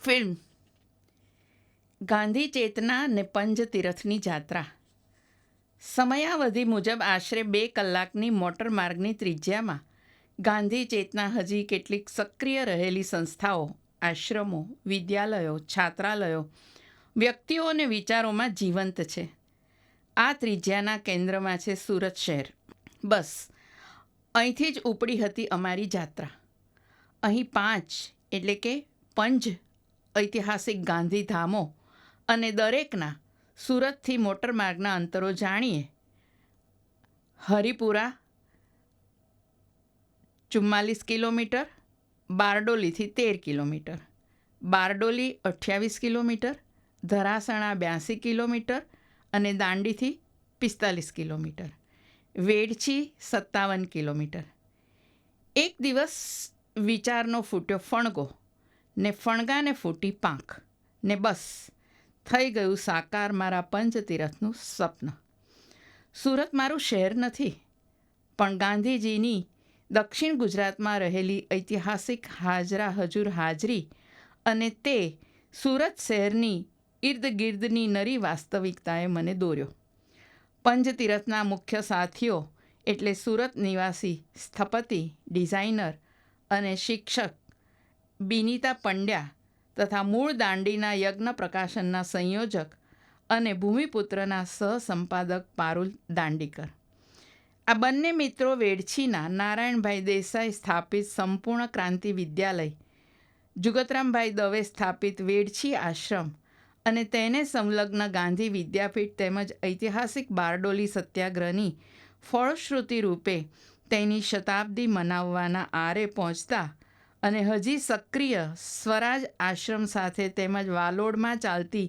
Film Gandhi ચેતના ને પંજતીરથની જાત્રા. સમયાવધિ મુજબ આશરે 2 કલાકની મોટરમાર્ગની ત્રિજ્યામાં ગાંધી ચેતના હજી કેટલીક સક્રિય રહેલી સંસ્થાઓ, આશ્રમો, વિદ્યાલયો, છાત્રાલયો, વ્યક્તિઓ અને વિચારોમાં જીવંત છે. આ ત્રિજ્યાના કેન્દ્રમાં છે સુરત શહેર. બસ અહીંથી જ ઉપડી હતી અમારી જાત્રા. અહીં 5 એટલે કે પંજ ઐતિહાસિક ગાંધીધામો અને દરેકના સુરતથી મોટરમાર્ગના અંતરો જાણીએ. હરિપુરા 44 કિલોમીટર, બારડોલીથી 13 kilometre, Bardoli 28 kilometre, Dharasana 82 kilometre અને દાંડીથી 45 કિલોમીટર, વેડછી 57 કિલોમીટર. એક દિવસ વિચારનો ફૂટ્યો ફણગો ને ફણગાને ફૂટી પાંખ ને બસ થઈ ગયું સાકાર મારા પંચતીરથનું સ્વપ્ન. સુરત મારું શહેર નથી, પણ ગાંધીજીની દક્ષિણ ગુજરાતમાં રહેલી ઐતિહાસિક હાજરા હજુર હાજરી અને તે સુરત શહેરની ઇર્દ ગિર્દની નરી વાસ્તવિકતાએ મને દોર્યો. પંચતીરથના મુખ્ય સાથીઓ એટલે સુરત નિવાસી સ્થપતિ, ડિઝાઇનર અને શિક્ષક બિનીતા પંડ્યા તથા મૂળ દાંડીના યજ્ઞ પ્રકાશનના સંયોજક અને ભૂમિપુત્રના સહસંપાદક પારુલ દાંડીકર. આ બંને મિત્રો વેડછીના નારાયણભાઈ દેસાઈ સ્થાપિત સંપૂર્ણ ક્રાંતિ વિદ્યાલય, જુગતરામભાઈ દવે સ્થાપિત વેડછી આશ્રમ અને તેને સંલગ્ન ગાંધી વિદ્યાપીઠ તેમજ ઐતિહાસિક બારડોલી સત્યાગ્રહની ફળશ્રુતિ રૂપે તેની શતાબ્દી મનાવવાના આરે પહોંચતા અને હજી સક્રિય સ્વરાજ આશ્રમ સાથે તેમજ વાલોડમાં ચાલતી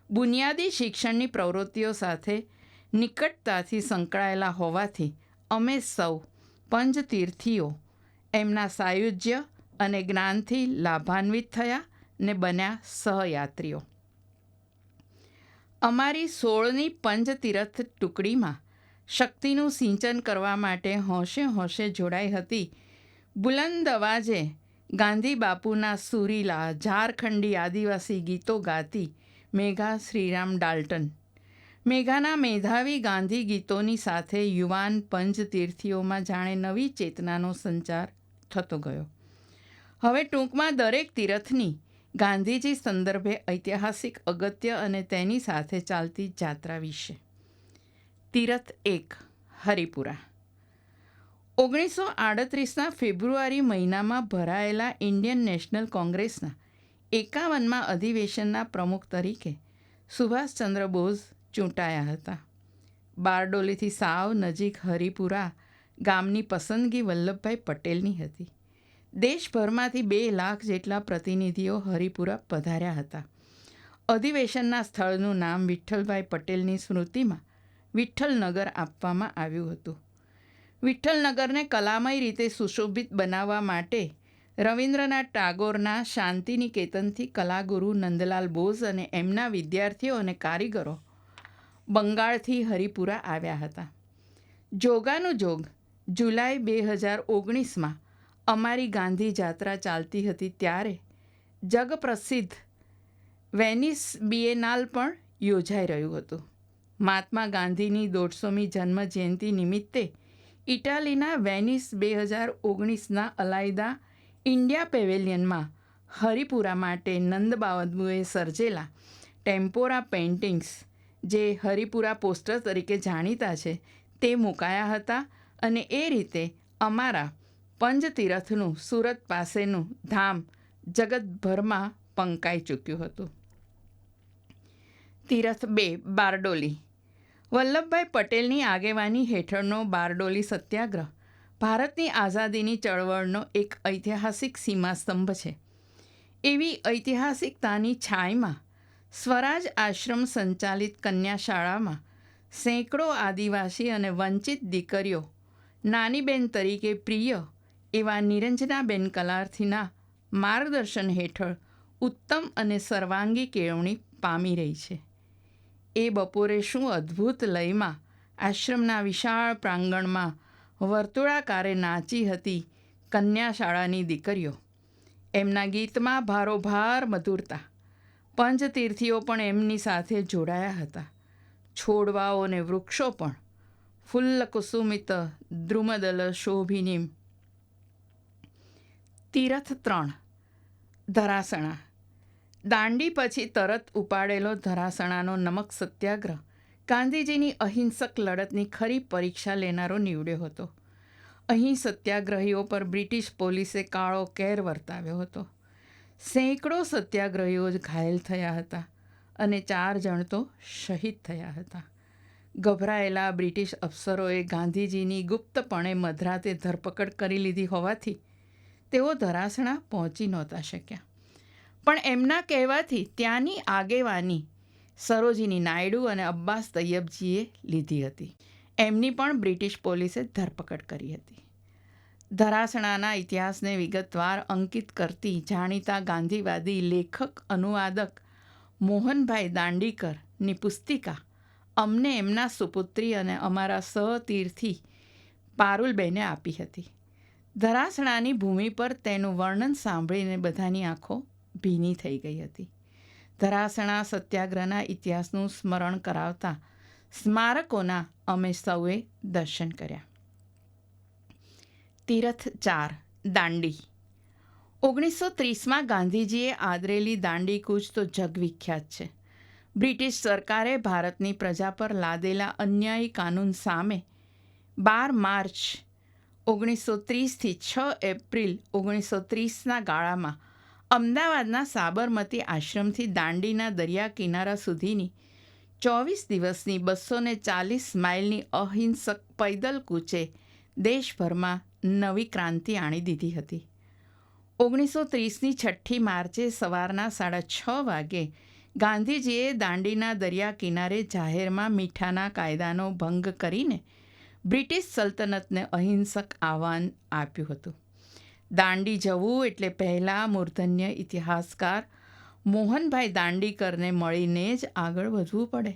બુનિયાદી શિક્ષણની પ્રવૃત્તિઓ સાથે નિકટતાથી સંકળાયેલા હોવાથી અમે સૌ પંચતીર્થીઓ એમના સાયુજ્ય અને જ્ઞાનથી લાભાન્વિત થયા ને બન્યા સહયાત્રીઓ. અમારી 16ની પંચતીરથ ટુકડીમાં શક્તિનું સિંચન કરવા માટે હોંશે હોંશે જોડાઈ હતી બુલંદ અવાજે ગાંધી બાપુના સુરીલા ઝારખંડી આદિવાસી ગીતો ગાતી મેઘા શ્રીરામ ડાલ્ટન. મેઘાના મેધાવી ગાંધી ગીતોની સાથે યુવાન પંચતીર્થીઓમાં જાણે નવી ચેતનાનો સંચાર થતો ગયો. હવે ટૂંકમાં દરેક તીરથની ગાંધીજી સંદર્ભે ઐતિહાસિક અગત્ય અને તેની સાથે ચાલતી જાત્રા વિશે. તીરથ 1 હરિપુરા. 1938ના ફેબ્રુઆરી મહિનામાં ભરાયેલા ઇન્ડિયન નેશનલ કોંગ્રેસના 51મા અધિવેશનના પ્રમુખ તરીકે સુભાષચંદ્ર બોઝ ચૂંટાયા હતા. બારડોલીથી સાવ નજીક હરિપુરા ગામની પસંદગી વલ્લભભાઈ પટેલની હતી. દેશભરમાંથી 2 લાખ જેટલા પ્રતિનિધિઓ હરિપુરા પધાર્યા હતા. અધિવેશનના સ્થળનું નામ વિઠ્ઠલભાઈ પટેલની સ્મૃતિમાં વિઠ્ઠલનગર આપવામાં આવ્યું હતું. વિઠ્ઠલનગરને કલામય રીતે સુશોભિત બનાવવા માટે રવિન્દ્રનાથ ટાગોરના શાંતિનિકેતનથી કલાગુરુ નંદલાલ બોઝ અને એમના વિદ્યાર્થીઓ અને કારીગરો બંગાળથી હરિપુરા આવ્યા હતા. જોગાનુજોગ જુલાઈ 2019માં અમારી ગાંધી જાત્રા ચાલતી હતી ત્યારે જગપ્રસિદ્ધ વેનિસ બિએનાલ પણ યોજાઈ રહ્યું હતું. મહાત્મા ગાંધીની 150મી જન્મ જયંતિ નિમિત્તે ઇટાલીના વેનિસ 2019ના અલાયદા ઇન્ડિયા પેવેલિયનમાં હરિપુરા માટે નંદબાબુએ સર્જેલા ટેમ્પોરા પેઇન્ટિંગ્સ, જે હરિપુરા પોસ્ટર તરીકે જાણીતા છે, તે મુકાયા હતા અને એ રીતે અમારા પંચતીરથનું સુરત પાસેનું ધામ જગતભરમાં પંકાઈ ચૂક્યું હતું. તીરથ 2 બારડોલી. વલ્લભભાઈ પટેલની આગેવાની હેઠળનો બારડોલી સત્યાગ્રહ ભારતની આઝાદીની ચળવળનો એક ઐતિહાસિક સીમાસ્તંભ છે. એવી ઐતિહાસિકતાની છાયમાં સ્વરાજ આશ્રમ સંચાલિત કન્યાશાળામાં સેંકડો આદિવાસી અને વંચિત દીકરીઓ નાનીબેન તરીકે પ્રિય એવા નિરંજનાબેન કલાર્થીના માર્ગદર્શન હેઠળ ઉત્તમ અને સર્વાંગી કેળવણી પામી રહી છે. એ બપોરે શું અદ્ભુત લયમાં આશ્રમના વિશાળ પ્રાંગણમાં વર્તુળાકારે નાચી હતી કન્યાશાળાની દીકરીઓ. એમના ગીતમાં ભારોભાર મધુરતા. પંચતીર્થીઓ પણ એમની સાથે જોડાયા હતા. છોડવાઓ અને વૃક્ષો પણ ફુલ્લ કુસુમિત દ્રુમદલ શોભિનીમ. તીરથ 3 ધરાસણા. દાંડી પછી તરત ઉપાડેલો ધરાસણાનો નમક સત્યાગ્રહ ગાંધીજીની અહિંસક લડતની ખરી પરીક્ષા લેનારો નીવડ્યો હતો. અહીં સત્યાગ્રહીઓ પર બ્રિટિશ પોલીસે કાળો કેર વર્તાવ્યો હતો. સેંકડો સત્યાગ્રહીઓ જ ઘાયલ થયા હતા અને 4 જણ તો શહીદ થયા હતા. ગભરાયેલા બ્રિટિશ અફસરોએ ગાંધીજીની ગુપ્તપણે મધરાતે ધરપકડ કરી લીધી હોવાથી તેઓ ધરાસણા પહોંચી નહોતા શક્યા. પણ એમના કહેવાથી ત્યાંની આગેવાની સરોજિની નાયડુ અને અબ્બાસ તૈયબજીએ લીધી હતી. એમની પણ બ્રિટિશ પોલીસે ધરપકડ કરી હતી. ધરાસણાના ઇતિહાસને વિગતવાર અંકિત કરતી જાણીતા ગાંધીવાદી લેખક અનુવાદક મોહનભાઈ દાંડીકરની પુસ્તિકા અમને એમના સુપુત્રી અને અમારા સહતીર્થી પારુલબેને આપી હતી. ધરાસણાની ભૂમિ પર તેનું વર્ણન સાંભળીને બધાની આંખો ભીની થઈ ગઈ હતી. ધરાસણા સત્યાગ્રહના ઇતિહાસનું સ્મરણ કરાવતા સ્મારકોના અમે સૌએ દર્શન કર્યા. તીરથ 4 દાંડી. 1930માં ગાંધીજીએ આદરેલી દાંડી કૂચ તો જગવિખ્યાત છે. બ્રિટિશ સરકારે ભારતની પ્રજા પર લાદેલા અન્યાયી કાનૂન સામે 12 માર્ચ 1930થી 6 એપ્રિલ 1930ના ગાળામાં અમદાવાદના સાબરમતી આશ્રમથી દાંડીના દરિયા કિનારા સુધીની 24 દિવસની 240 માઇલની અહિંસક પૈદલ કૂચે દેશભરમાં નવી ક્રાંતિ આણી દીધી હતી. 1930ની 6ઠી માર્ચે સવારના 6:30 વાગે ગાંધીજીએ દાંડીના દરિયા કિનારે જાહેરમાં મીઠાના કાયદાનો ભંગ કરીને બ્રિટિશ સલ્તનતને અહિંસક આહ્વાન આપ્યું હતું. દાંડી જવું એટલે પહેલાં મૂર્ધન્ય ઇતિહાસકાર મોહનભાઈ દાંડીકરને મળીને જ આગળ વધવું પડે.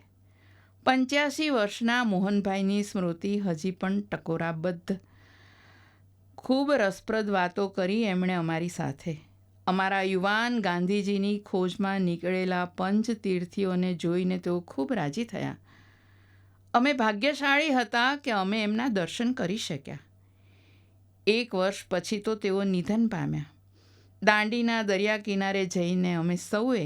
85 વર્ષના મોહનભાઈની સ્મૃતિ હજી પણ ટકોરાબદ્ધ. ખૂબ રસપ્રદ વાતો કરી એમણે અમારી સાથે. અમારા યુવાન ગાંધીજીની ખોજમાં નીકળેલા પંચતીર્થીઓને જોઈને તેઓ ખૂબ રાજી થયા. અમે ભાગ્યશાળી હતા કે અમે એમના દર્શન કરી શક્યા. 1 વર્ષ પછી તો તેઓ નિધન પામ્યા. દાંડીના દરિયા કિનારે જઈને અમે સૌએ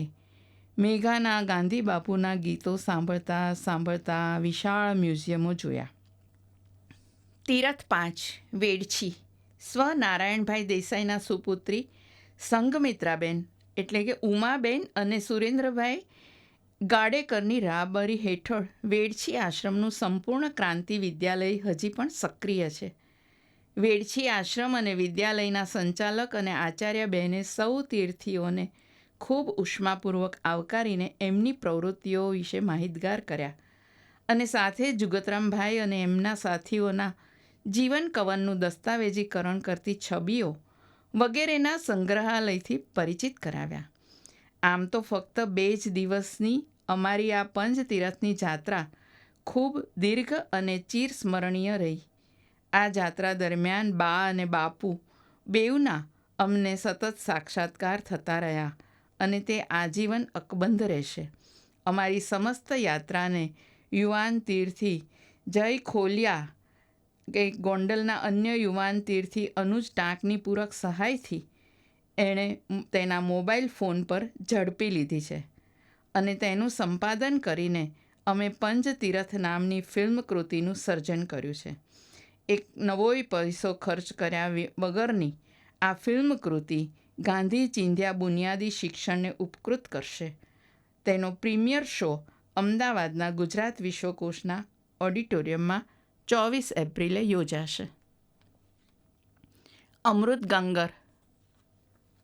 મેઘાના ગાંધી બાપુના ગીતો સાંભળતા સાંભળતા વિશાળ મ્યુઝિયમો જોયા. તીરથ 5 વેડછી. સ્વ નારાયણભાઈ દેસાઈના સુપુત્રી સંઘમિત્રાબેન એટલે કે ઉમાબેન અને સુરેન્દ્રભાઈ ગાડેકરની રાહબરી હેઠળ વેડછી આશ્રમનું સંપૂર્ણ ક્રાંતિ વિદ્યાલય હજી પણ સક્રિય છે. વેડછી આશ્રમ અને વિદ્યાલયના સંચાલક અને આચાર્યબહેને સૌ તીર્થીઓને ખૂબ ઉષ્માપૂર્વક આવકારીને એમની પ્રવૃત્તિઓ વિશે માહિતગાર કર્યા અને સાથે જુગતરામભાઈ અને એમના સાથીઓના જીવન કવનનું દસ્તાવેજીકરણ કરતી છબીઓ વગેરેના સંગ્રહાલયથી પરિચિત કરાવ્યા. આમ તો ફક્ત 2 જ દિવસની અમારી આ પંચતીરથની જાત્રા ખૂબ દીર્ઘ અને ચિરસ્મરણીય રહી. આ જાત્રા દરમિયાન બા અને બાપુ બેઉના અમને સતત સાક્ષાત્કાર થતા રહ્યા અને તે આજીવન અકબંધ રહેશે. અમારી સમસ્ત યાત્રાને યુવાન તીર્થી જય ખોલિયા કે ગોંડલના અન્ય યુવાન તીર્થી અનુજ ટાંકની પૂરક સહાયથી એણે તેના મોબાઈલ ફોન પર ઝડપી લીધી છે અને તેનું સંપાદન કરીને અમે પંચતીરથ નામની ફિલ્મ કૃતિનું સર્જન કર્યું છે. એક નવોય પૈસો ખર્ચ કર્યા વગરની આ ફિલ્મ કૃતિ ગાંધી ચિંધ્યા બુનિયાદી શિક્ષણને ઉપકૃત કરશે. તેનો પ્રીમિયર શો અમદાવાદના ગુજરાત વિશ્વકોશના ઓડિટોરિયમમાં 24 એપ્રિલે યોજાશે. અમૃત ગંગર.